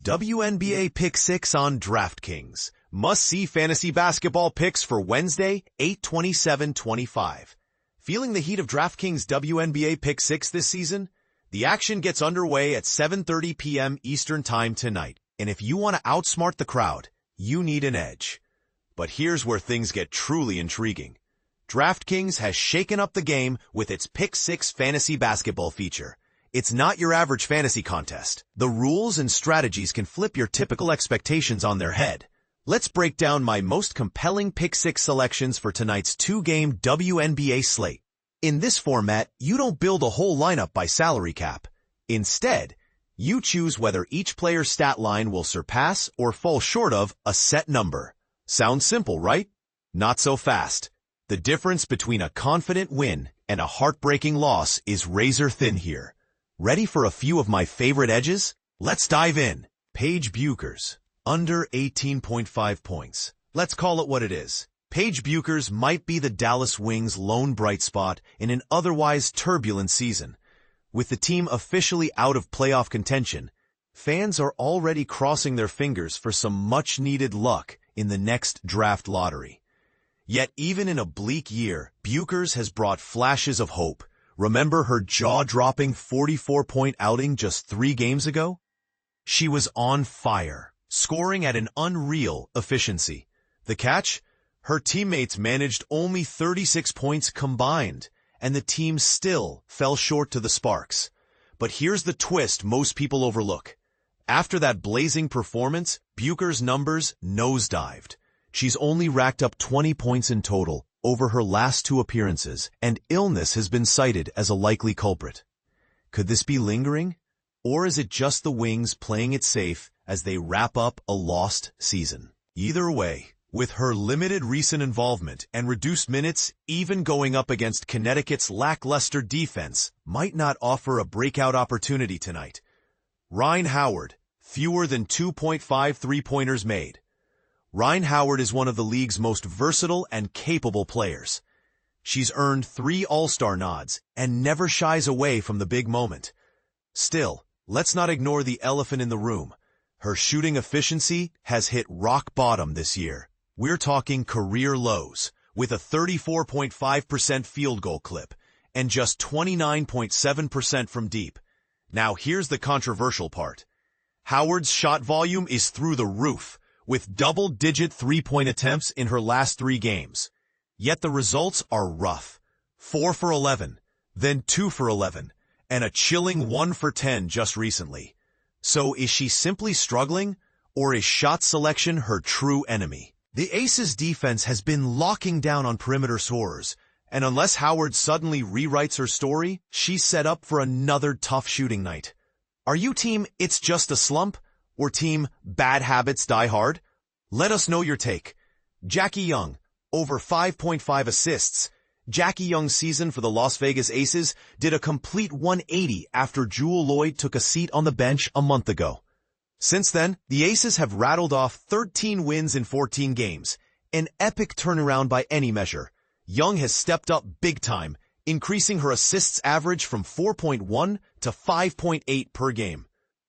WNBA Pick6 on DraftKings. Must-see fantasy basketball picks for Wednesday, 8/27/25. Feeling the heat of DraftKings WNBA Pick6 this season? The action gets underway at 7:30 p.m. Eastern Time tonight. And if you want to outsmart the crowd, you need an edge. But here's where things get truly intriguing. DraftKings has shaken up the game with its Pick6 fantasy basketball feature. It's not your average fantasy contest. The rules and strategies can flip your typical expectations on their head. Let's break down my most compelling Pick6 selections for tonight's two-game WNBA slate. In this format, you don't build a whole lineup by salary cap. Instead, you choose whether each player's stat line will surpass or fall short of a set number. Sounds simple, right? Not so fast. The difference between a confident win and a heartbreaking loss is razor thin here. Ready for a few of my favorite edges? Let's dive in. Paige Bueckers, under 18.5 points. Let's call it what it is. Paige Bueckers might be the Dallas Wings' lone bright spot in an otherwise turbulent season. With the team officially out of playoff contention, fans are already crossing their fingers for some much-needed luck in the next draft lottery. Yet even in a bleak year, Bueckers has brought flashes of hope. Remember her jaw-dropping 44-point outing just 3 games ago? She was on fire, scoring at an unreal efficiency. The catch? Her teammates managed only 36 points combined, and the team still fell short to the Sparks. But here's the twist most people overlook. After that blazing performance, Bueckers' numbers nosedived. She's only racked up 20 points in total over her last 2 appearances, and illness has been cited as a likely culprit. Could this be lingering? Or is it just the Wings playing it safe as they wrap up a lost season? Either way, with her limited recent involvement and reduced minutes, even going up against Connecticut's lackluster defense might not offer a breakout opportunity tonight. Rhyne Howard, fewer than 2.5 three-pointers made. Rhyne Howard is one of the league's most versatile and capable players. She's earned 3 All-Star nods and never shies away from the big moment. Still, let's not ignore the elephant in the room. Her shooting efficiency has hit rock bottom this year. We're talking career lows, with a 34.5% field goal clip and just 29.7% from deep. Now here's the controversial part. Howard's shot volume is through the roof, with double-digit three-point attempts in her last 3 games. Yet the results are rough. 4 for 11, then 2 for 11, and a chilling 1 for 10 just recently. So is she simply struggling, or is shot selection her true enemy? The Aces' defense has been locking down on perimeter scorers, and unless Howard suddenly rewrites her story, she's set up for another tough shooting night. Are you team "it's just a slump" or team "bad habits die hard"? Let us know your take. Jackie Young, over 5.5 assists. Jackie Young's season for the Las Vegas Aces did a complete 180 after Jewel Lloyd took a seat on the bench a month ago. Since then, the Aces have rattled off 13 wins in 14 games, an epic turnaround by any measure. Young has stepped up big time, increasing her assists average from 4.1 to 5.8 per game.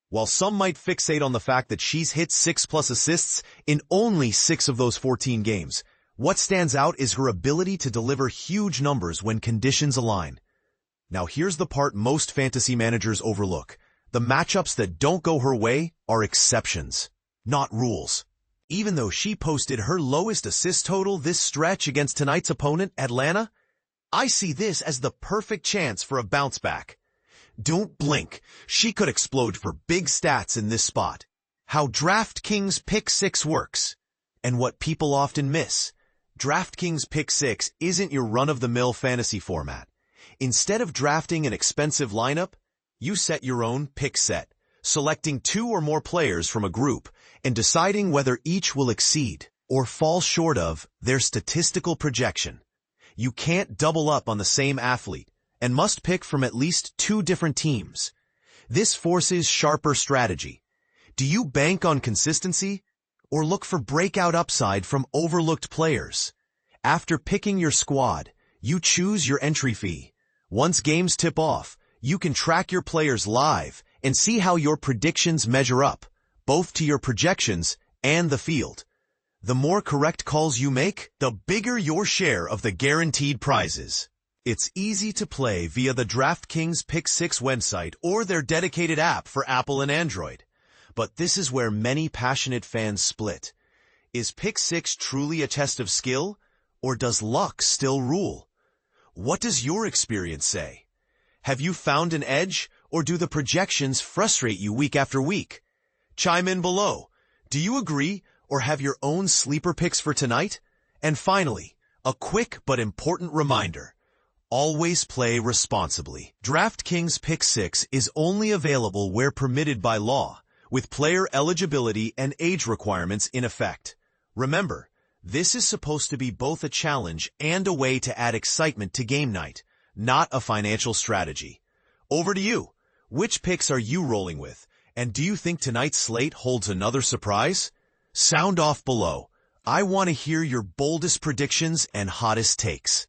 While some might fixate on the fact that she's hit 6+ assists in only 6 of those 14 games, what stands out is her ability to deliver huge numbers when conditions align. Now here's the part most fantasy managers overlook. The matchups that don't go her way are exceptions, not rules. Even though she posted her lowest assist total this stretch against tonight's opponent, Atlanta, I see this as the perfect chance for a bounce back. Don't blink. She could explode for big stats in this spot. How DraftKings Pick6 works. And what people often miss. DraftKings Pick6 isn't your run-of-the-mill fantasy format. Instead of drafting an expensive lineup, you set your own pick set, selecting 2 or more players from a group and deciding whether each will exceed or fall short of their statistical projection. You can't double up on the same athlete and must pick from at least 2 different teams. This forces sharper strategy. Do you bank on consistency or look for breakout upside from overlooked players? After picking your squad, you choose your entry fee. Once games tip off, you can track your players live and see how your predictions measure up. both to your projections and the field. The more correct calls you make, the bigger your share of the guaranteed prizes. It's easy to play via the DraftKings Pick6 website or their dedicated app for Apple and Android. But this is where many passionate fans split. Is Pick6 truly a test of skill, or does luck still rule? What does your experience say? Have you found an edge, or do the projections frustrate you week after week? Chime in below. Do you agree, or have your own sleeper picks for tonight? And finally, a quick but important reminder. Always play responsibly. DraftKings Pick6 is only available where permitted by law, with player eligibility and age requirements in effect. Remember, this is supposed to be both a challenge and a way to add excitement to game night, not a financial strategy. Over to you. Which picks are you rolling with? And do you think tonight's slate holds another surprise? Sound off below. I want to hear your boldest predictions and hottest takes.